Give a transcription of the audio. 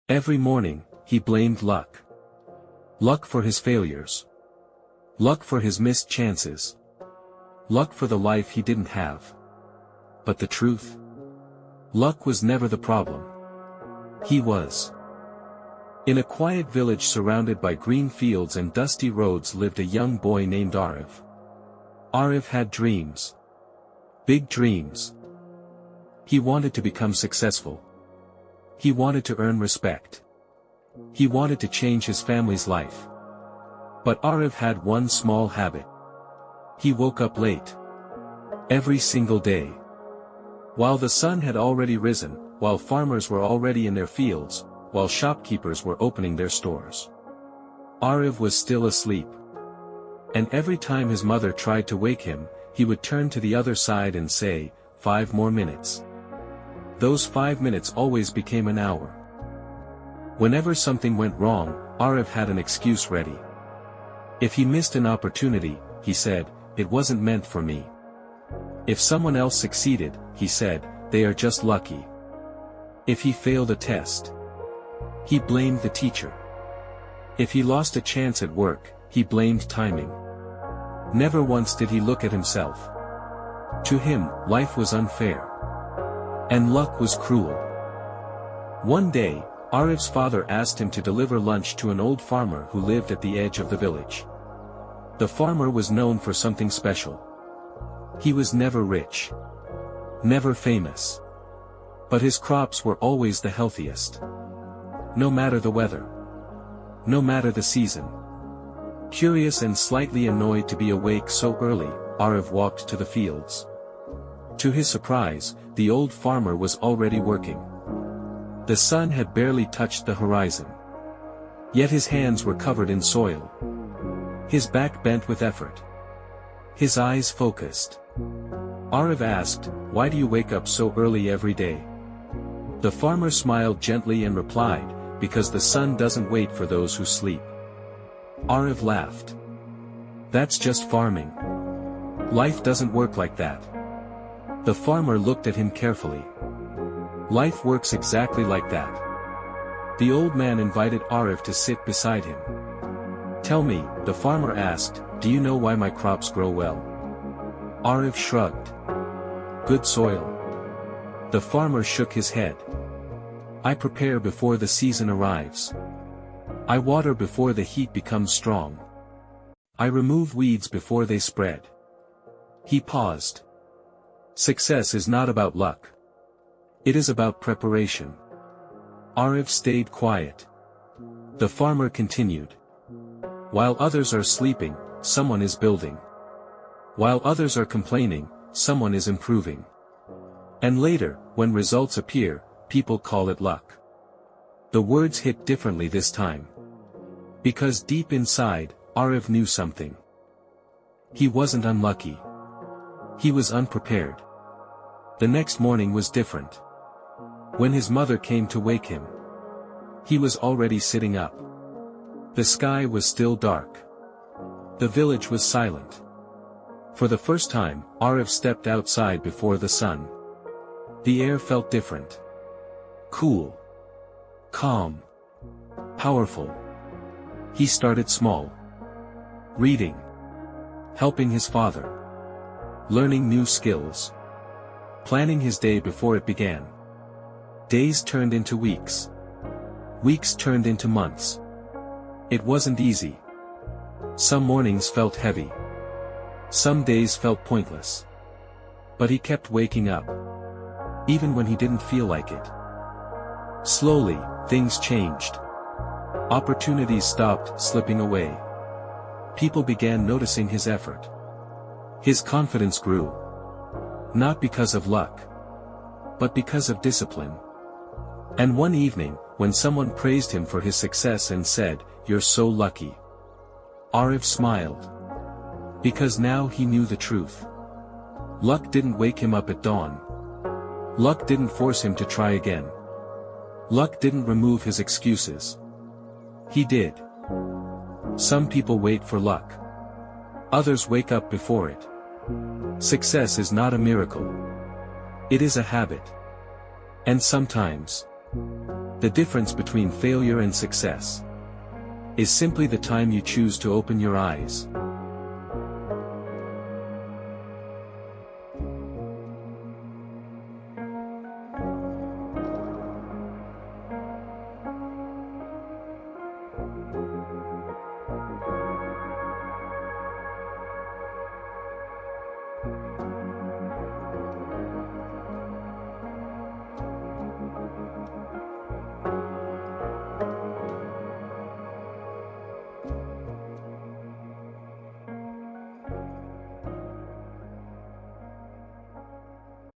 Every morning, he blamed luck. Luck for his failures. Luck for his missed chances. Luck for the life he didn't have. But the truth? Luck was never the problem. He was. In a quiet village surrounded by green fields and dusty roads lived a young boy named Aarav. Aarav had dreams. Big dreams. He wanted to become successful. He wanted to earn respect. He wanted to change his family's life. But Aarav had one small habit. He woke up late. Every single day. While the sun had already risen, while farmers were already in their fields, while shopkeepers were opening their stores. Aarav was still asleep. And every time his mother tried to wake him, he would turn to the other side and say, 5 more minutes. Those 5 minutes always became an hour. Whenever something went wrong, Aarav had an excuse ready. If he missed an opportunity, he said, it wasn't meant for me. If someone else succeeded, he said, they are just lucky. If he failed a test, he blamed the teacher. If he lost a chance at work, he blamed timing. Never once did he look at himself. To him, life was unfair. And luck was cruel. One day, Aarav's father asked him to deliver lunch to an old farmer who lived at the edge of the village. The farmer was known for something special. He was never rich. Never famous. But his crops were always the healthiest. No matter the weather. No matter the season. Curious and slightly annoyed to be awake so early, Aarav walked to the fields. To his surprise, the old farmer was already working. The sun had barely touched the horizon. Yet his hands were covered in soil. His back bent with effort. His eyes focused. Aarav asked, "Why do you wake up so early every day?" The farmer smiled gently and replied, "Because the sun doesn't wait for those who sleep." Aarav laughed. "That's just farming. Life doesn't work like that." The farmer looked at him carefully. "Life works exactly like that." The old man invited Aarav to sit beside him. "Tell me," the farmer asked, "do you know why my crops grow well?" Aarav shrugged. "Good soil." The farmer shook his head. "I prepare before the season arrives. I water before the heat becomes strong. I remove weeds before they spread." He paused. Success is not about luck. It is about preparation. Aarav stayed quiet. The farmer continued. "While others are sleeping, someone is building. While others are complaining, someone is improving. And later, when results appear, people call it luck." The words hit differently this time. Because deep inside, Aarav knew something. He wasn't unlucky. He was unprepared. The next morning was different. When his mother came to wake him, he was already sitting up. The sky was still dark. The village was silent. For the first time, Aarav stepped outside before the sun. The air felt different. Cool. Calm. Powerful. He started small. Reading. Helping his father. Learning new skills. Planning his day before it began. Days turned into weeks. Weeks turned into months. It wasn't easy. Some mornings felt heavy. Some days felt pointless. But he kept waking up. Even when he didn't feel like it. Slowly, things changed. Opportunities stopped slipping away. People began noticing his effort. His confidence grew. Not because of luck. But because of discipline. And one evening, when someone praised him for his success and said, "You're so lucky," Aarav smiled. Because now he knew the truth. Luck didn't wake him up at dawn. Luck didn't force him to try again. Luck didn't remove his excuses. He did. Some people wait for luck. Others wake up before it. Success is not a miracle. It is a habit. And sometimes, The difference between failure and success is simply the time you choose to open your eyes.